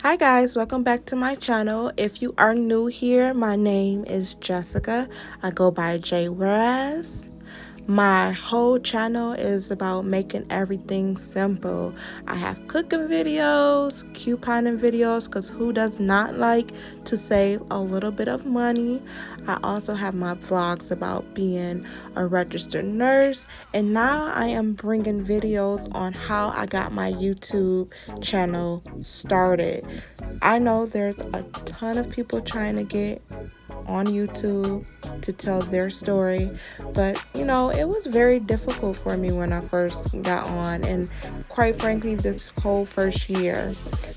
Hi guys, welcome back to my channel. If you are new here, my name is Jessica. I go by J Whereas. My whole channel is about making everything simple. I have cooking videos, couponing videos, because who does not like to save a little bit of money? I also have my vlogs about being a registered nurse, and now I am bringing videos on how I got my YouTube channel started. I know there's a ton of people trying to get on YouTube to tell their story, but you know, it was very difficult for me when I first got on, and quite frankly this whole first year.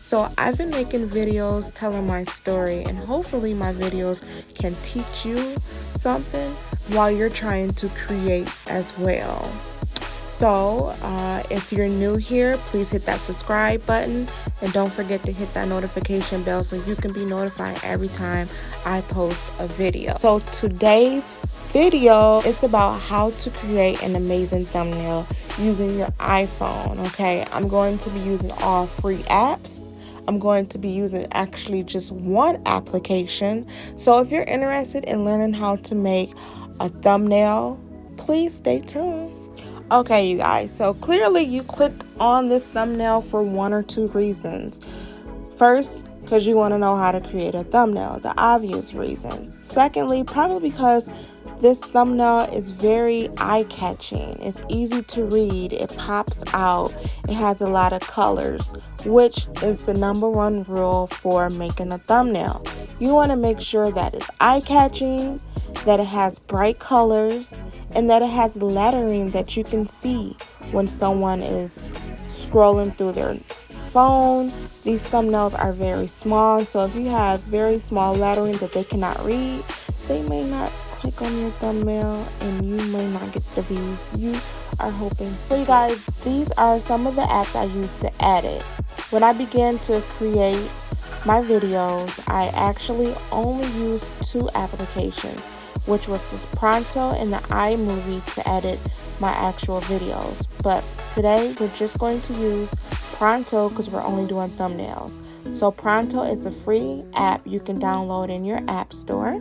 So I've been making videos telling my story, and hopefully my videos can teach you something while you're trying to create as well. So if you're new here, please hit that subscribe button, and don't forget to hit that notification bell so you can be notified every time I post a video. So today's video is about how to create an amazing thumbnail using your iPhone. Okay, I'm going to be using all free apps. I'm going to be using actually just one application. So if you're interested in learning how to make a thumbnail, please stay tuned. Okay, you guys, so clearly you clicked on this thumbnail for one or two reasons. First, because you want to know how to create a thumbnail, the obvious reason. Secondly, probably because this thumbnail is very eye-catching. It's easy to read, it pops out, it has a lot of colors, which is the #1 rule for making a thumbnail. You want to make sure that it's eye-catching, that it has bright colors, and that it has lettering that you can see when someone is scrolling through their phone. These thumbnails are very small, so if you have very small lettering that they cannot read, they may not click on your thumbnail and you may not get the views you are hoping. So you guys, these are some of the apps I use to edit. When I began to create my videos, I actually only used two applications, which was this Pronto and the iMovie to edit my actual videos. But today we're just going to use Pronto because we're only doing thumbnails. So Pronto is a free app you can download in your app store.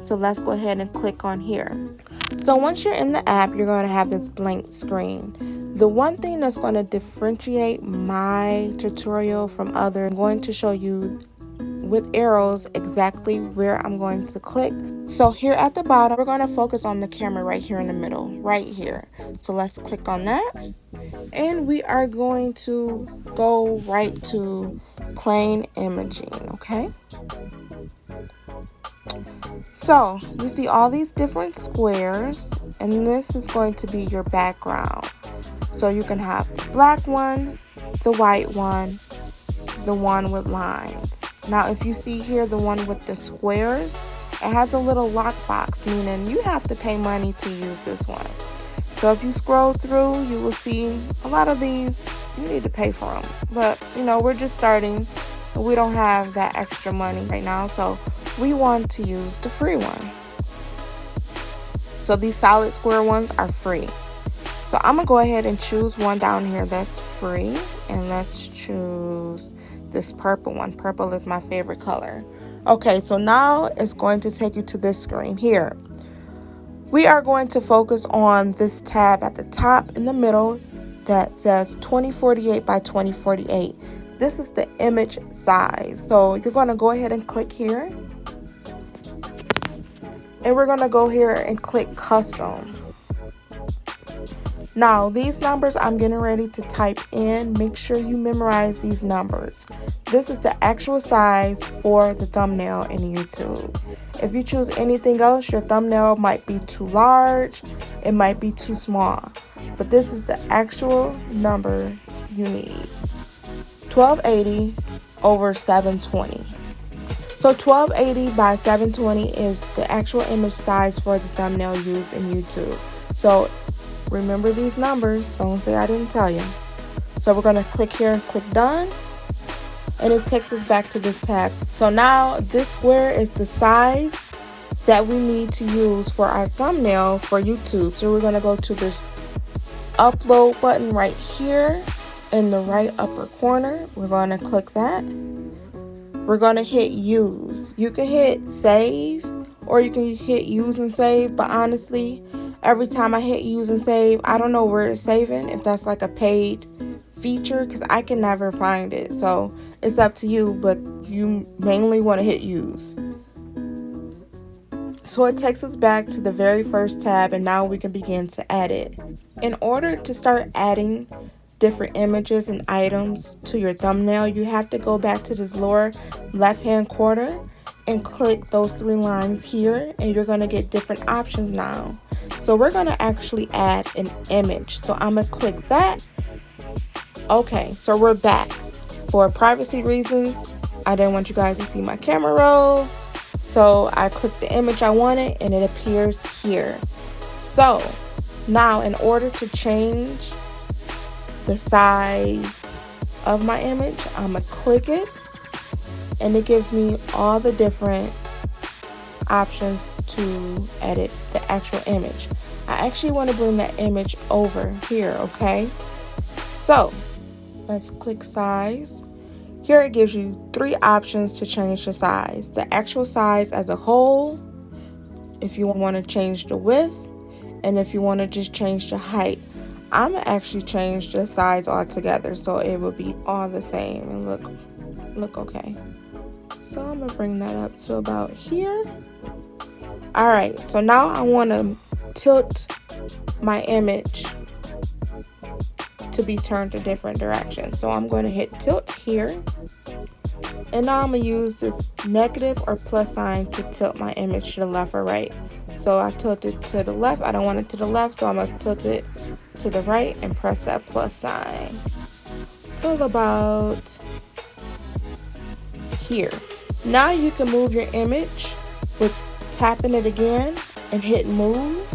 So let's go ahead and click on here. So once you're in the app, you're going to have this blank screen. The one thing that's going to differentiate my tutorial from others, I'm going to show you with arrows exactly where I'm going to click. So here at the bottom, we're going to focus on the camera right here in the middle, right here. So let's click on that, and we are going to go right to plain imaging. Okay, so you see all these different squares, and this is going to be your background. So you can have the black one, the white one, the one with lines. Now if you see here the one with the squares, it has a little lockbox, meaning you have to pay money to use this one. So if you scroll through, you will see a lot of these you need to pay for them. But you know, we're just starting and we don't have that extra money right now, so we want to use the free one. So these solid square ones are free. So I'm gonna go ahead and choose one down here that's free, and let's choose this purple one. Purple is my favorite color. Okay, so now it's going to take you to this screen here. We are going to focus on this tab at the top in the middle that says 2048 by 2048. This is the image size. So you're going to go ahead and click here, and we're going to go here and click custom. Now these numbers I'm getting ready to type in, make sure you memorize these numbers. This is the actual size for the thumbnail in YouTube. If you choose anything else, your thumbnail might be too large, it might be too small, but this is the actual number you need. 1280 over 720. So 1280 by 720 is the actual image size for the thumbnail used in YouTube. So remember these numbers, don't say I didn't tell you. So we're going to click here and click done, and it takes us back to this tab. So now this square is the size that we need to use for our thumbnail for YouTube. So we're going to go to this upload button right here in the right upper corner. We're going to click that, we're going to hit use. You can hit save or you can hit use and save, but honestly, every time I hit use and save, I don't know where it's saving, if that's like a paid feature, because I can never find it. So it's up to you, but you mainly want to hit use. So it takes us back to the very first tab, and now we can begin to edit. In order to start adding different images and items to your thumbnail, you have to go back to this lower left hand corner and click those 3 lines here, and you're going to get different options now. So we're going to actually add an image. So I'm going to click that. Okay, so we're back. For privacy reasons, I didn't want you guys to see my camera roll. So I clicked the image I wanted and it appears here. So now in order to change the size of my image, I'm gonna click it and it gives me all the different options to edit the actual image. I actually want to bring that image over here, okay? So let's click size. Here it gives you 3 options to change the size. The actual size as a whole, if you want to change the width, and if you want to just change the height. I'm going to actually change the size altogether so it will be all the same and look okay. So I'm going to bring that up to about here. Alright, so now I want to tilt my image to be turned a different direction. So I'm going to hit tilt here. And now I'm going to use this negative or plus sign to tilt my image to the left or right. So I tilt it to the left. I don't want it to the left, so I'm going to tilt it to the right and press that plus sign till about here. Now you can move your image with tapping it again and hit move,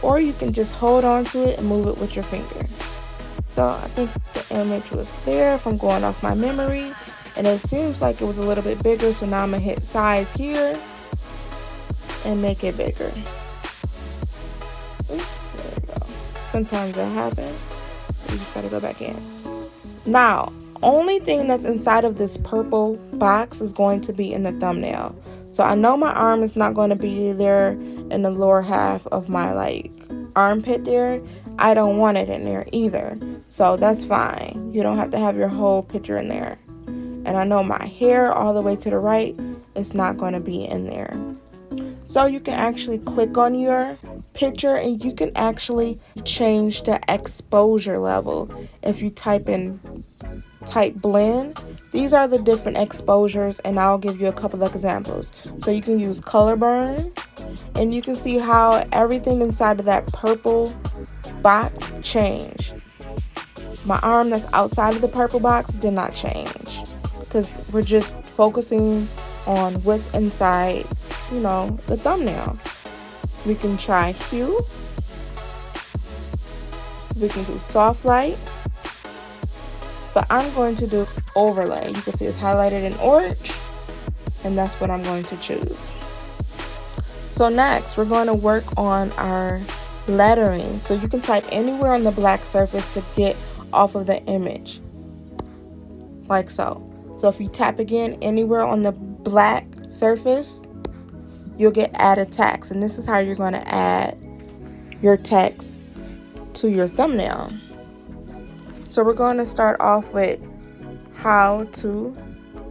or you can just hold on to it and move it with your finger. So I think the image was there if I'm going off my memory, and it seems like it was a little bit bigger, so now I'm going to hit size here and make it bigger. Oops, there we go. Sometimes that happens. You just got to go back in. Now, only thing that's inside of this purple box is going to be in the thumbnail. So I know my arm is not going to be there in the lower half of my armpit there. I don't want it in there either. So that's fine. You don't have to have your whole picture in there. And I know my hair all the way to the right is not going to be in there. So you can actually click on your picture and you can actually change the exposure level. If you type blend, these are the different exposures, and I'll give you a couple of examples. So you can use color burn, and you can see how everything inside of that purple box changed. My arm that's outside of the purple box did not change because we're just focusing on what's inside, the thumbnail. We can try hue. We can do soft light. But I'm going to do overlay. You can see it's highlighted in orange, and that's what I'm going to choose. So next, we're going to work on our lettering. So you can type anywhere on the black surface to get off of the image, like so. So if you tap again anywhere on the black surface, you'll get added text, and this is how you're going to add your text to your thumbnail. So we're going to start off with how to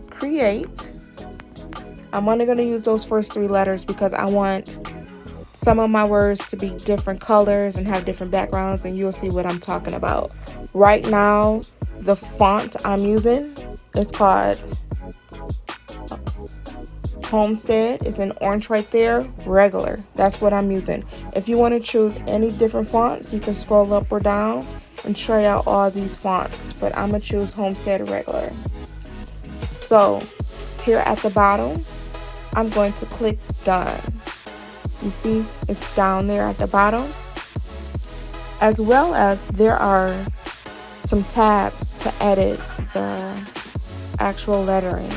create. I'm only going to use those first 3 letters because I want some of my words to be different colors and have different backgrounds, and you'll see what I'm talking about. Right now, the font I'm using is called Homestead. It's in orange right there, regular. That's what I'm using. If you want to choose any different fonts, you can scroll up or down and try out all these fonts, but I'm going to choose Homestead regular. So here at the bottom, I'm going to click done. You see it's down there at the bottom, as well as there are some tabs to edit the actual lettering,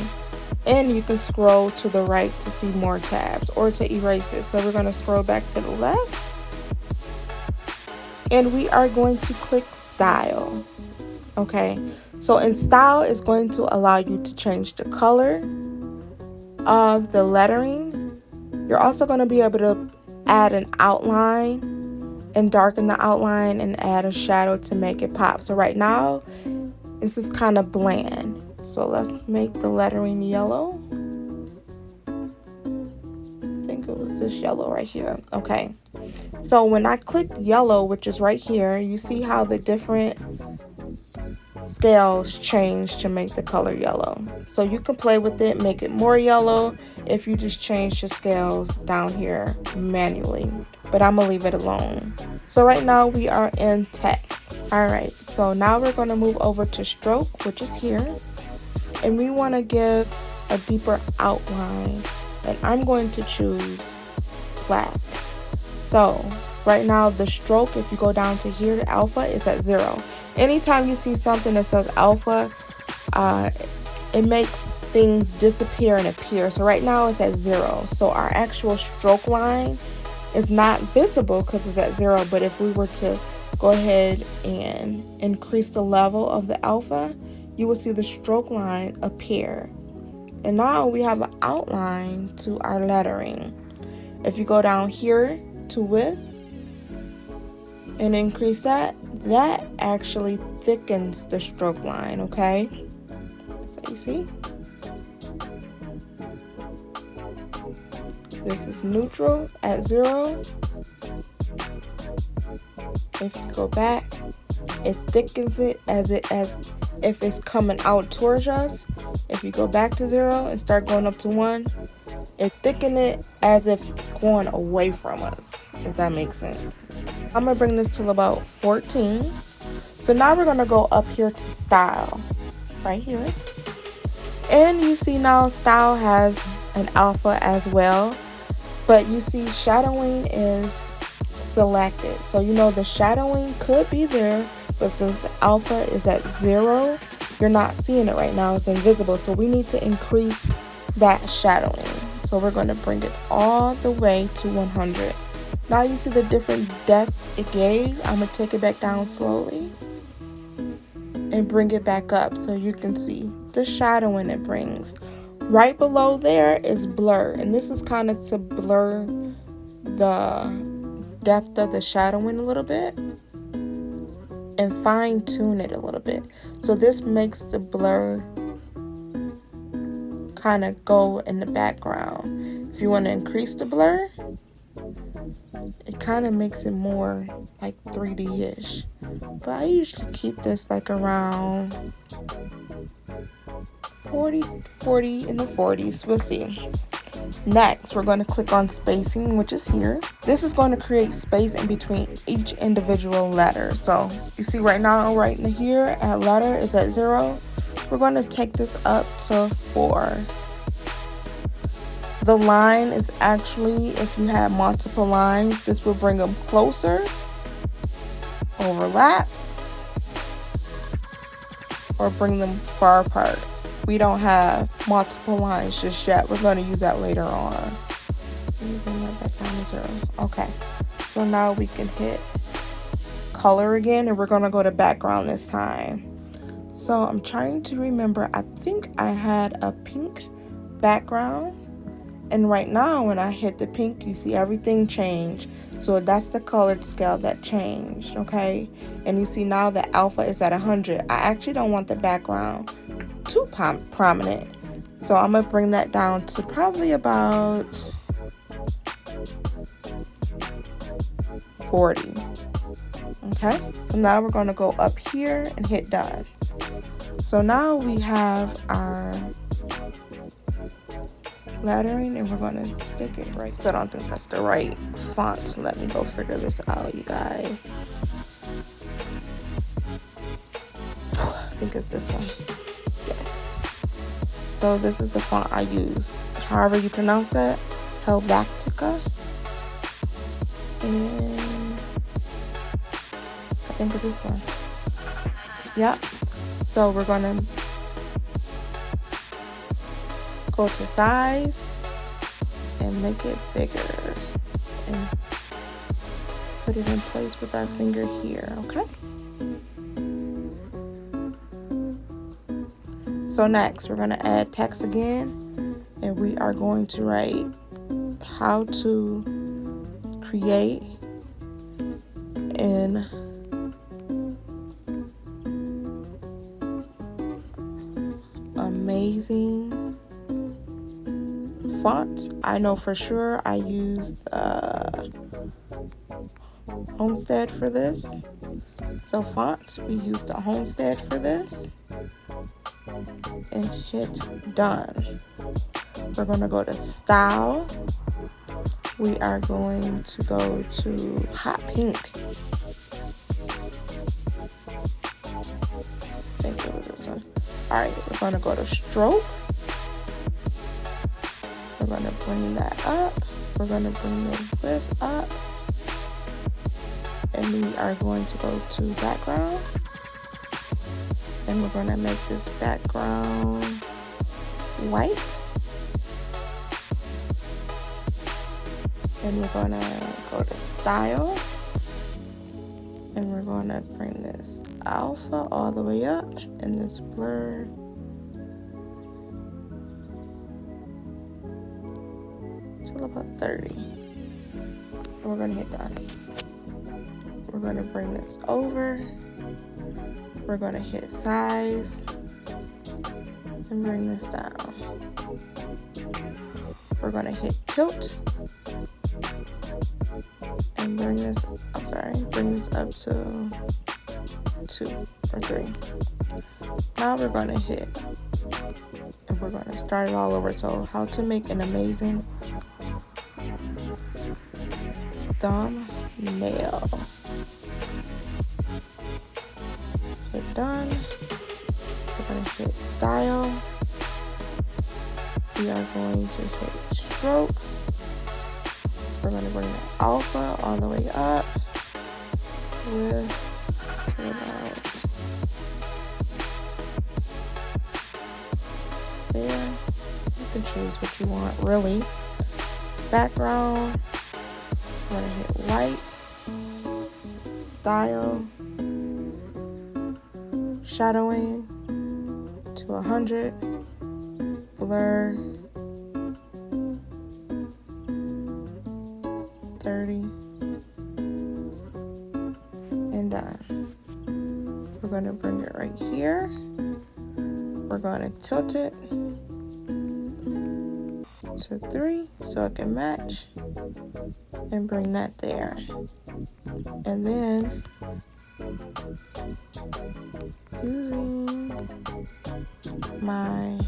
and you can scroll to the right to see more tabs or to erase it. So we're going to scroll back to the left, and we are going to click style. Okay, so in style is going to allow you to change the color, of the lettering, you're also going to be able to add an outline and darken the outline and add a shadow to make it pop. So right now, this is kind of bland. So let's make the lettering yellow. I think it was this yellow right here. Okay. So when I click yellow, which is right here, you see how the different scales change to make the color yellow. So you can play with it, make it more yellow if you just change the scales down here manually, but I'm gonna leave it alone. So right now we are in text. All right, so now we're going to move over to stroke, which is here, and we want to give a deeper outline, and I'm going to choose black. So right now the stroke, if you go down to here, the alpha is at 0. Anytime you see something that says alpha, it makes things disappear and appear. So right now it's at 0. So our actual stroke line is not visible because it's at 0. But if we were to go ahead and increase the level of the alpha, you will see the stroke line appear. And now we have an outline to our lettering. If you go down here to width and increase that, that actually thickens the stroke line, okay? So you see? This is neutral at 0. If you go back, it thickens it as if it's coming out towards us. If you go back to 0 and start going up to 1, it thickens it as if it's going away from us, if that makes sense. I'm gonna bring this to about 14. So now we're gonna go up here to style, right here. And you see now style has an alpha as well, but you see shadowing is selected. So you know the shadowing could be there, but since the alpha is at 0, you're not seeing it right now. It's invisible. So we need to increase that shadowing. So we're going to bring it all the way to 100. Now you see the different depth it gave. I'm going to take it back down slowly and bring it back up so you can see the shadowing it brings. Right below there is blur, and this is kind of to blur the depth of the shadowing a little bit and fine tune it a little bit. So this makes the blur kind of go in the background. If you want to increase the blur, it kind of makes it more like 3D-ish. But I usually keep this like around 40 in the 40s. We'll see. Next, we're going to click on spacing, which is here. This is going to create space in between each individual letter. So you see right now, right in here at letter is at 0. We're going to take this up to 4. The line is actually, if you have multiple lines, this will bring them closer, overlap, or bring them far apart. We don't have multiple lines just yet. We're going to use that later on. Let me bring that back down to 0. Okay, so now we can hit color again, and we're going to go to background this time. So I'm trying to remember, I think I had a pink background, and right now when I hit the pink, you see everything change. So that's the colored scale that changed, okay? And you see now the alpha is at 100. I actually don't want the background too prominent, so I'm gonna bring that down to probably about 40. Okay, so now we're going to go up here and hit done. So now we have our lettering, and we're going to stick it right. Still don't think that's the right font. Let me go figure this out, you guys. I think it's this one. Yes. So this is the font I use. However you pronounce that, Helvetica. And I think it's this one. Yep. So we're going to go to size and make it bigger and put it in place with our finger here, okay? So next we're going to add text again, and we are going to write how to create an amazing font. I know for sure I used Homestead for this. So font, we used the Homestead for this, and hit done. We're going to go to style. We are going to go to hot pink. I think it was this one. All right, we're going to go to stroke. We're going to bring that up. We're going to bring the width up. And we are going to go to background. And we're going to make this background white. And we're going to go to style. And we're going to bring this alpha all the way up and this blur till about 30. And we're going to hit done. We're going to bring this over. We're going to hit size and bring this down. We're going to hit tilt and bring this up to 2 or 3. Now we're going to hit, and we're going to start it all over. So how to make an amazing thumbnail. Hit done. We're going to hit style. We are going to hit stroke. We're going to bring the alpha all the way up with about there. You can choose what you want, really. Background. We're going to hit white. Style. Shadowing to 100. Blur 30. And done. We're going to bring it right here. We're going to tilt it to 3 so it can match, and bring that there. And then using my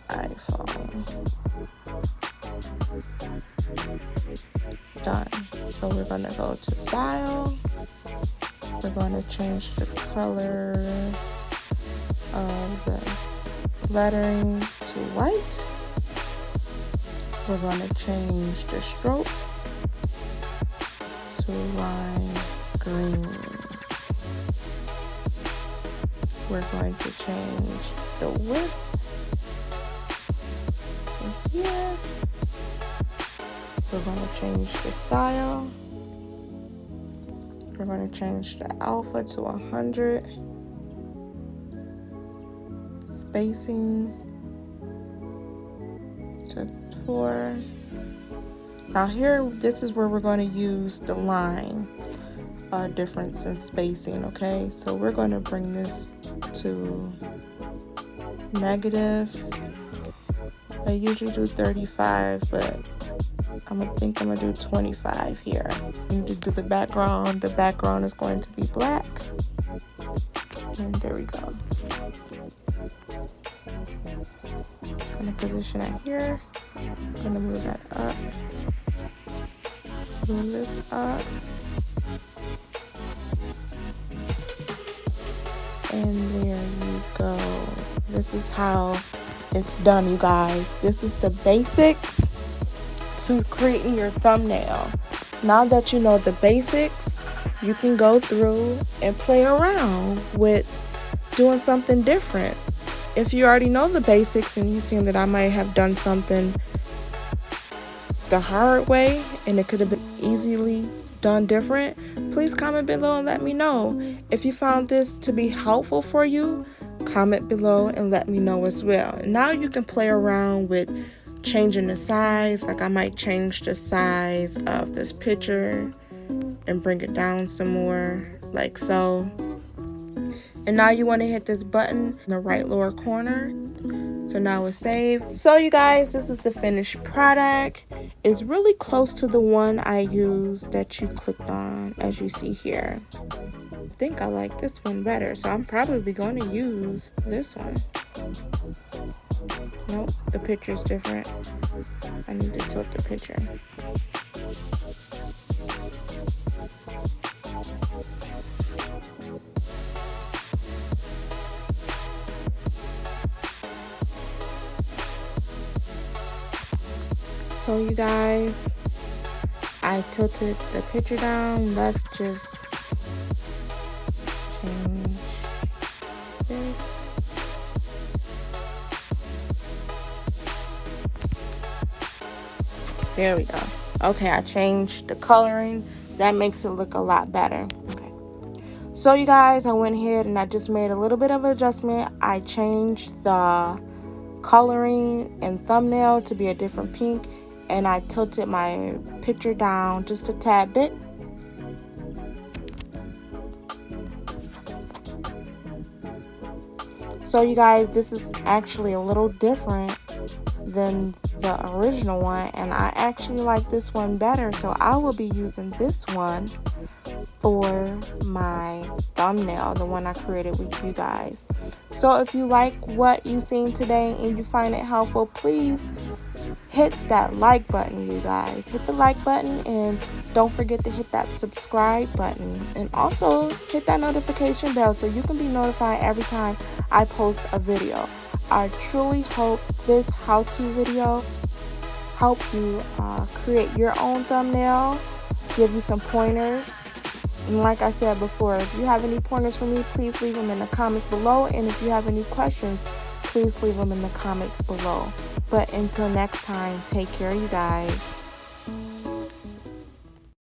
iPhone. Done. So we're going to go to style. We're going to change the color of the letterings to white. We're going to change the stroke to lime green. We're going to change the width to here. We're going to change the style. We're going to change the alpha to 100. Spacing to 4. Now here, this is where we're going to use the line difference in spacing, okay? So we're going to bring this to negative. I usually do 35, but I'm gonna do 25 here. You need to do the background. The background is going to be black. And there we go. I'm gonna position it here. I'm gonna move that up. Move this up. And there you go. This is how it's done, you guys. This is the basics to creating your thumbnail. Now that you know the basics, you can go through and play around with doing something different. If you already know the basics and you've seen that I might have done something the hard way and it could have been easily done different, please comment below and let me know. If you found this to be helpful for you, comment below and let me know as well. Now you can play around with changing the size. Like I might change the size of this picture and bring it down some more, like so. And now you want to hit this button in the right lower corner. So now it's saved. So you guys, this is the finished product. It's really close to the one I used that you clicked on, as you see here. I think I like this one better, so I'm probably going to use this one. Nope, the picture's different. I need to tilt the picture. So you guys, I tilted the picture down. Let's just change this. There we go. Okay, I changed the coloring. That makes it look a lot better. Okay. So you guys, I went ahead and I just made a little bit of an adjustment. I changed the coloring and thumbnail to be a different pink, and I tilted my picture down just a tad bit. So you guys, this is actually a little different than the original one, and I actually like this one better, so I will be using this one for my thumbnail, the one I created with you guys. So if you like what you've seen today and you find it helpful, please hit that like button, you guys. Hit the like button, and don't forget to hit that subscribe button, and also hit that notification bell so you can be notified every time I post a video. I truly hope this how-to video help you create your own thumbnail, give you some pointers. And like I said before, if you have any pointers for me, please leave them in the comments below. And if you have any questions, please leave them in the comments below. But until next time, take care, you guys.